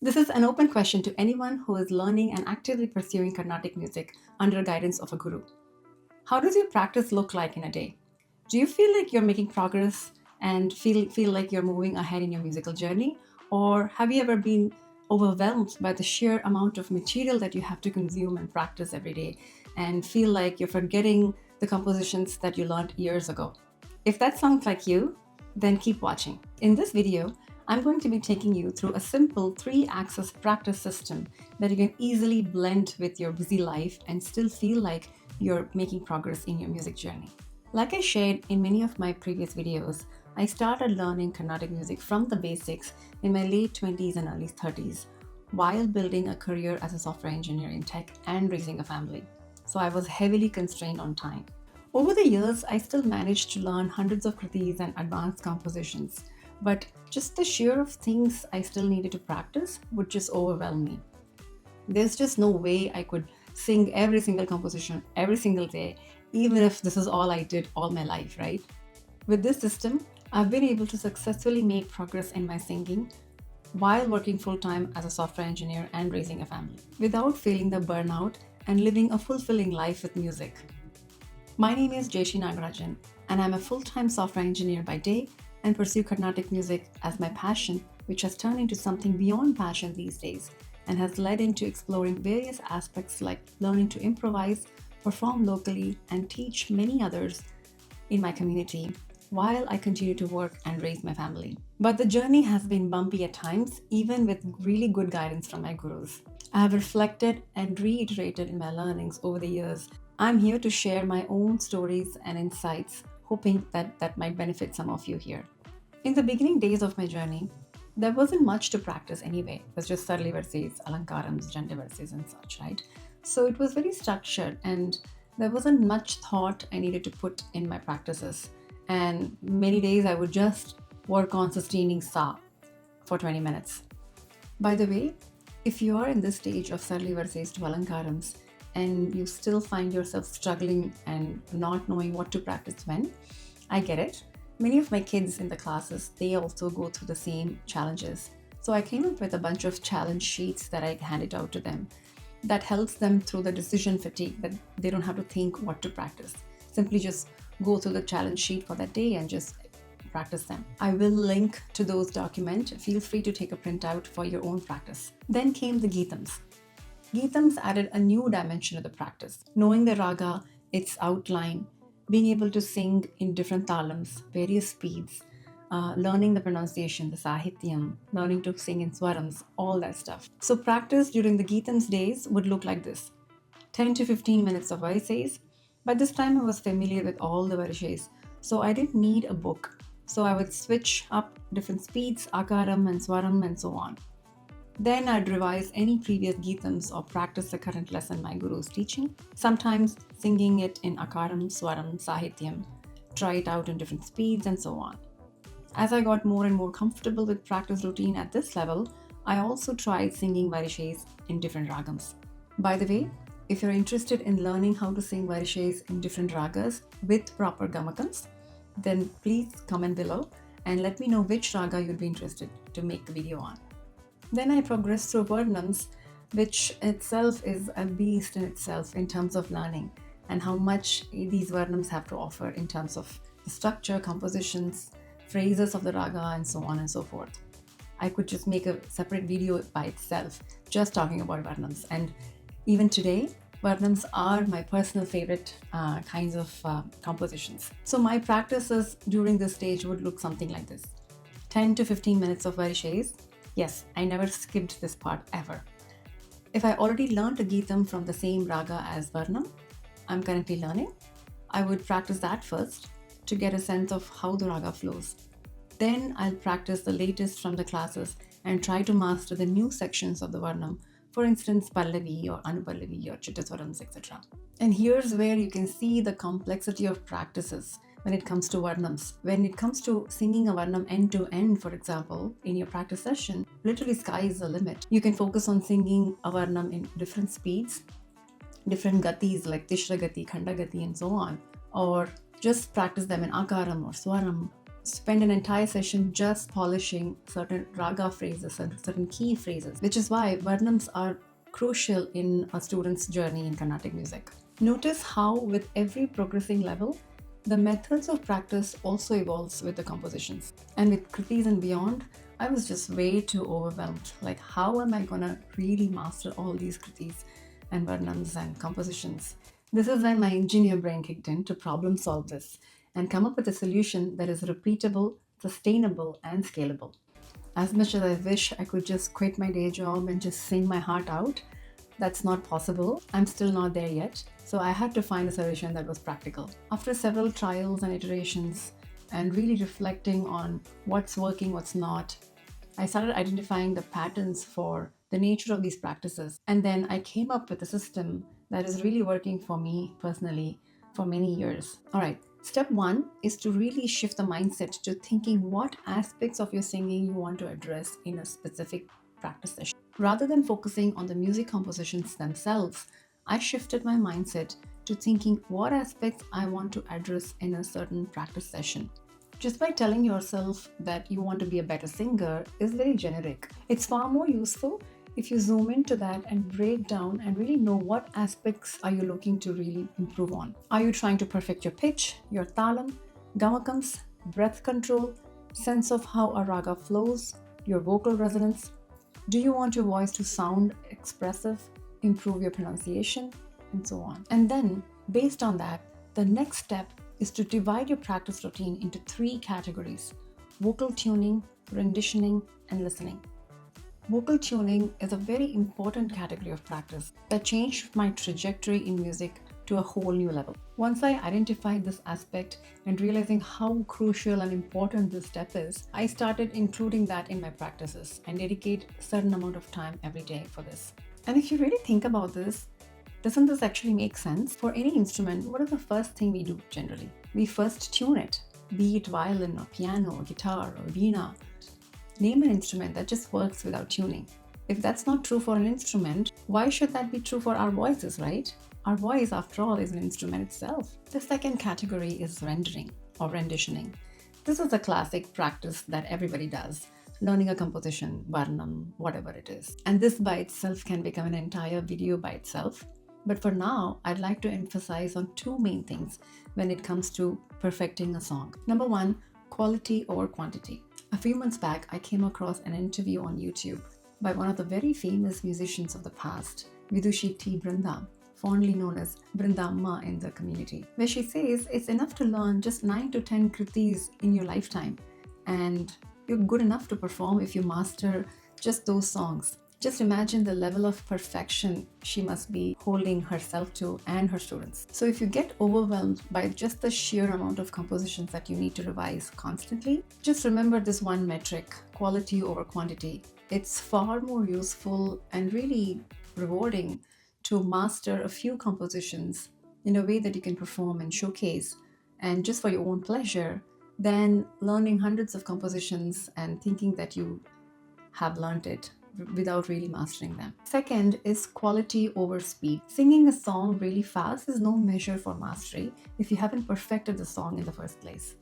This is an open question to anyone who is learning and actively pursuing Carnatic music under the guidance of a guru. How does your practice look like in a day? Do you feel like you're making progress and feel like you're moving ahead in your musical journey? Or have you ever been overwhelmed by the sheer amount of material that you have to consume and practice every day and feel like you're forgetting the compositions that you learned years ago? If that sounds like you, then keep watching. In this video, I'm going to be taking you through a simple 3-axis practice system that you can easily blend with your busy life and still feel like you're making progress in your music journey. Like I shared in many of my previous videos, I started learning Carnatic music from the basics in my late 20s and early 30s while building a career as a software engineer in tech and raising a family. So I was heavily constrained on time. Over the years, I still managed to learn hundreds of kritis and advanced compositions, but just the sheer of things I still needed to practice would just overwhelm me. There's just no way I could sing every single composition every single day, even if this is all I did all my life, right? With this system, I've been able to successfully make progress in my singing while working full time as a software engineer and raising a family without feeling the burnout and living a fulfilling life with music. My name is Jaishi Nagarajan, and I'm a full-time software engineer by day and pursue Carnatic music as my passion, which has turned into something beyond passion these days and has led into exploring various aspects like learning to improvise, perform locally, and teach many others in my community while I continue to work and raise my family. But the journey has been bumpy at times, even with really good guidance from my gurus. I have reflected and reiterated in my learnings over the years. I'm here to share my own stories and insights, hoping that might benefit some of you here. In the beginning days of my journey, there wasn't much to practice anyway. It was just Sarli verses, Alankarams, Janda verses, and such, right? So it was very structured, and there wasn't much thought I needed to put in my practices. And many days I would just work on sustaining sa for 20 minutes. By the way, if you are in this stage of Sarli verses to Alankarams and you still find yourself struggling and not knowing what to practice when, I get it. Many of my kids in the classes, they also go through the same challenges. So I came up with a bunch of challenge sheets that I handed out to them that helps them through the decision fatigue, that they don't have to think what to practice. Simply just go through the challenge sheet for that day and just practice them. I will link to those documents. Feel free to take a printout for your own practice. Then came the Geetams. Geetams added a new dimension to the practice, knowing the raga, its outline, being able to sing in different talams, various speeds, learning the pronunciation, the sahityam, learning to sing in swarams, all that stuff. So practice during the Geetams days would look like this: 10 to 15 minutes of varises. By this time, I was familiar with all the varises, so I didn't need a book. So I would switch up different speeds, akaram and swaram and so on. Then I'd revise any previous Geetams or practice the current lesson my guru is teaching, sometimes singing it in akaram, swaram, sahityam, try it out in different speeds and so on. As I got more and more comfortable with practice routine at this level, I also tried singing varises in different ragams. By the way, if you're interested in learning how to sing varises in different ragas with proper gamakams, then please comment below and let me know which raga you'd be interested to make the video on. Then I progressed through Varnams, which itself is a beast in itself in terms of learning and how much these Varnams have to offer in terms of the structure, compositions, phrases of the raga, and so on and so forth. I could just make a separate video by itself just talking about Varnams. And even today, Varnams are my personal favorite kinds of compositions. So my practices during this stage would look something like this: 10 to 15 minutes of varises. Yes, I never skipped this part ever. If I already learned a Geetam from the same raga as Varnam I'm currently learning, I would practice that first to get a sense of how the raga flows. Then I'll practice the latest from the classes and try to master the new sections of the Varnam, for instance, Pallavi or Anupallavi or Chittaswarams, etc. And here's where you can see the complexity of practices when it comes to Varnams. When it comes to singing a Varnam end to end, for example, in your practice session, literally sky is the limit. You can focus on singing a Varnam in different speeds, different gatis like Tishra Gati, Khanda Gati, and so on, or just practice them in Akaram or Swaram, spend an entire session just polishing certain raga phrases and certain key phrases, which is why varnams are crucial in a student's journey in Carnatic music. Notice how with every progressing level, the methods of practice also evolves with the compositions. And with kritis and beyond, I was just way too overwhelmed. Like, how am I gonna really master all these kritis and varnams and compositions? This is when my engineer brain kicked in to problem solve this and come up with a solution that is repeatable, sustainable, and scalable. As much as I wish I could just quit my day job and just sing my heart out, that's not possible. I'm still not there yet. So I had to find a solution that was practical. After several trials and iterations and really reflecting on what's working, what's not, I started identifying the patterns for the nature of these practices. And then I came up with a system that is really working for me personally for many years. All right. Step one is to really shift the mindset to thinking what aspects of your singing you want to address in a specific practice session. Rather than focusing on the music compositions themselves, I shifted my mindset to thinking what aspects I want to address in a certain practice session. Just by telling yourself that you want to be a better singer is very generic. It's far more useful if you zoom into that and break down and really know what aspects are you looking to really improve on. Are you trying to perfect your pitch, your talam, gamakams, breath control, sense of how a raga flows, your vocal resonance? Do you want your voice to sound expressive, improve your pronunciation, and so on? And then, based on that, the next step is to divide your practice routine into 3 categories: vocal tuning, renditioning, and listening. Vocal tuning is a very important category of practice that changed my trajectory in music to a whole new level. Once I identified this aspect and realizing how crucial and important this step is, I started including that in my practices and dedicate a certain amount of time every day for this. And if you really think about this, doesn't this actually make sense? For any instrument, what is the first thing we do generally? We first tune it, be it violin or piano or guitar or veena. Name an instrument that just works without tuning. If that's not true for an instrument, why should that be true for our voices, right? Our voice, after all, is an instrument itself. The second category is rendering or renditioning. This is a classic practice that everybody does, learning a composition, varnam, whatever it is. And this by itself can become an entire video by itself. But for now, I'd like to emphasize on 2 main things when it comes to perfecting a song. Number 1, quality over quantity. A few months back, I came across an interview on YouTube by one of the very famous musicians of the past, Vidushi T. Brinda, fondly known as Brinda Amma in the community, where she says it's enough to learn just 9 to 10 kritis in your lifetime, and you're good enough to perform if you master just those songs. Just imagine the level of perfection she must be holding herself to and her students. So if you get overwhelmed by just the sheer amount of compositions that you need to revise constantly, just remember this one metric, quality over quantity. It's far more useful and really rewarding to master a few compositions in a way that you can perform and showcase and just for your own pleasure than learning hundreds of compositions and thinking that you have learned it without really mastering them. Second is quality over speed. Singing a song really fast is no measure for mastery if you haven't perfected the song in the first place.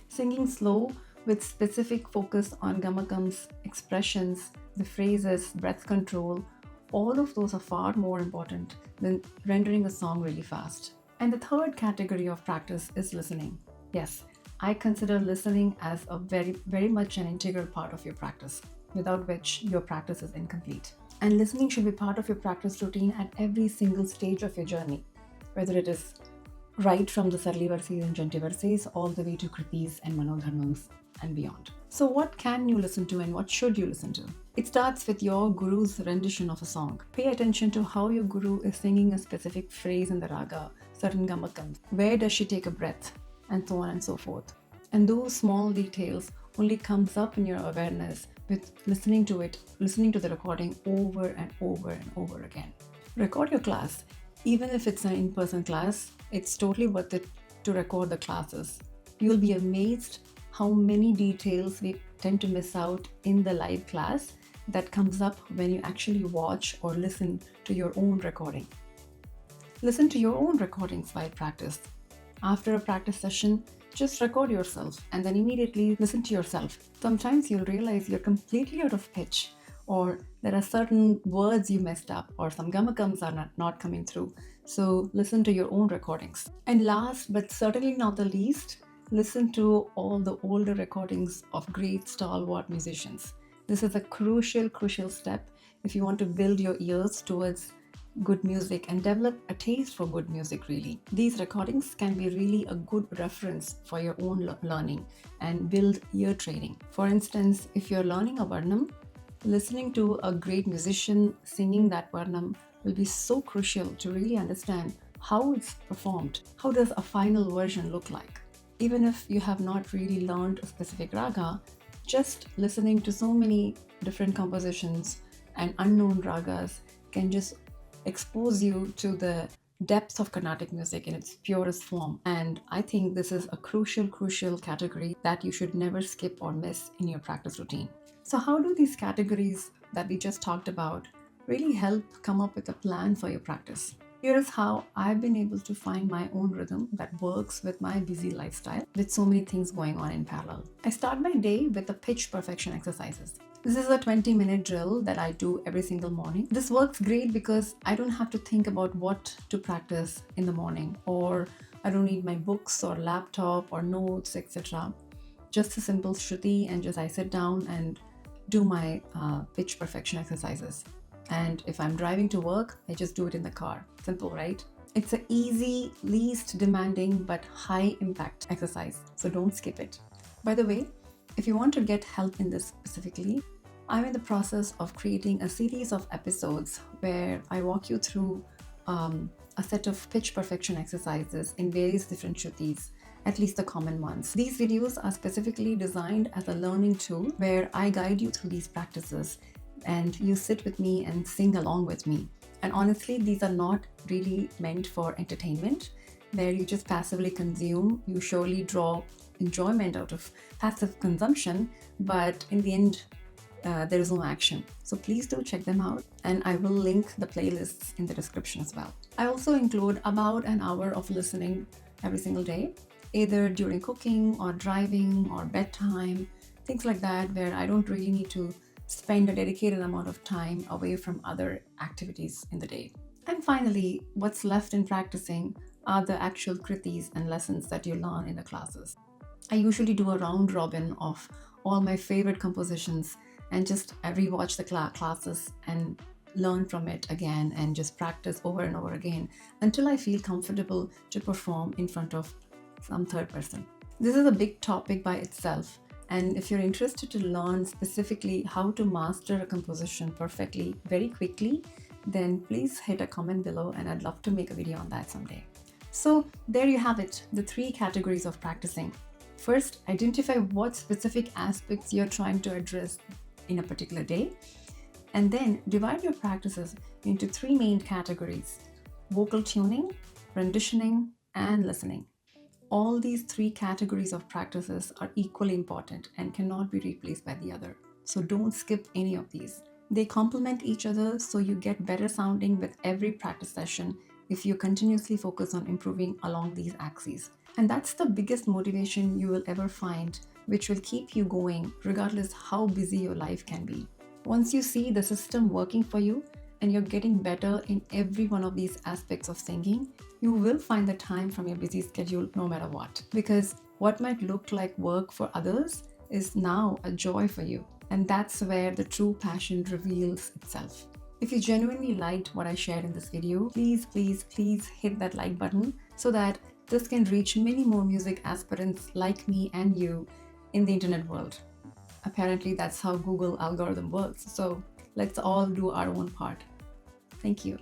Singing slow with specific focus on gamakams, expressions, the phrases, breath control, all of those are far more important than rendering a song really fast. And the third category of practice is listening. Yes, I consider listening as a very much an integral part of your practice, without which your practice is incomplete. And listening should be part of your practice routine at every single stage of your journey, whether it is right from the Sarli Varsis and Janti Varsis all the way to Kritis and Manodharmams and beyond. So what can you listen to and what should you listen to? It starts with your guru's rendition of a song. Pay attention to how your guru is singing a specific phrase in the raga, certain gamakams. Where does she take a breath? And so on and so forth. And those small details only comes up in your awareness with listening to the recording over and over and over again. Record your class. Even if it's an in-person class, it's totally worth it to record the classes. You'll be amazed how many details we tend to miss out in the live class that comes up when you actually watch or listen to your own recording. Listen to your own recordings while practice. After a practice session, Just record yourself and then immediately listen to yourself. Sometimes you'll realize you're completely out of pitch, or there are certain words you messed up, or some gamakams are not coming through. So listen to your own recordings. And last but certainly not the least, listen to all the older recordings of great stalwart musicians. This is a crucial step if you want to build your ears towards good music and develop a taste for good music, really. These recordings can be really a good reference for your own learning and build ear training. For instance, if you're learning a varnam, listening to a great musician singing that varnam will be so crucial to really understand how it's performed. How does a final version look like? Even if you have not really learned a specific raga, just listening to so many different compositions and unknown ragas can just expose you to the depth of Carnatic music in its purest form. And I think this is a crucial category that you should never skip or miss in your practice routine. So how do these categories that we just talked about really help come up with a plan for your practice? Here is how I've been able to find my own rhythm that works with my busy lifestyle with so many things going on in parallel. I start my day with the pitch perfection exercises. This is a 20-minute drill that I do every single morning. This works great because I don't have to think about what to practice in the morning, or I don't need my books or laptop or notes, etc. Just a simple shruti, and just I sit down and do my pitch perfection exercises. And if I'm driving to work, I just do it in the car. Simple, right? It's an easy, least demanding, but high impact exercise. So don't skip it. By the way, if you want to get help in this specifically, I'm in the process of creating a series of episodes where I walk you through a set of pitch perfection exercises in various different shrutis, at least the common ones. These videos are specifically designed as a learning tool where I guide you through these practices and you sit with me and sing along with me. And honestly, these are not really meant for entertainment, where you just passively consume. You surely draw enjoyment out of passive consumption, but in the end, there is no action. So please do check them out, and I will link the playlists in the description as well. I also include about an hour of listening every single day, either during cooking or driving or bedtime, things like that, where I don't really need to spend a dedicated amount of time away from other activities in the day. And finally, what's left in practicing are the actual kritis and lessons that you learn in the classes. I usually do a round robin of all my favorite compositions and just rewatch the classes and learn from it again and just practice over and over again until I feel comfortable to perform in front of some third person. This is a big topic by itself, and if you're interested to learn specifically how to master a composition perfectly very quickly, then please hit a comment below and I'd love to make a video on that someday. So there you have it, the 3 categories of practicing. First, identify what specific aspects you're trying to address in a particular day, and then divide your practices into 3 main categories: vocal tuning, renditioning, and listening. All these 3 categories of practices are equally important and cannot be replaced by the other. So don't skip any of these. They complement each other, so you get better sounding with every practice session if you continuously focus on improving along these axes. And that's the biggest motivation you will ever find, which will keep you going regardless how busy your life can be. Once you see the system working for you and you're getting better in every one of these aspects of singing, you will find the time from your busy schedule no matter what. Because what might look like work for others is now a joy for you. And that's where the true passion reveals itself. If you genuinely liked what I shared in this video, please hit that like button so that this can reach many more music aspirants like me and you in the internet world. Apparently, that's how Google algorithm works. So let's all do our own part. Thank you.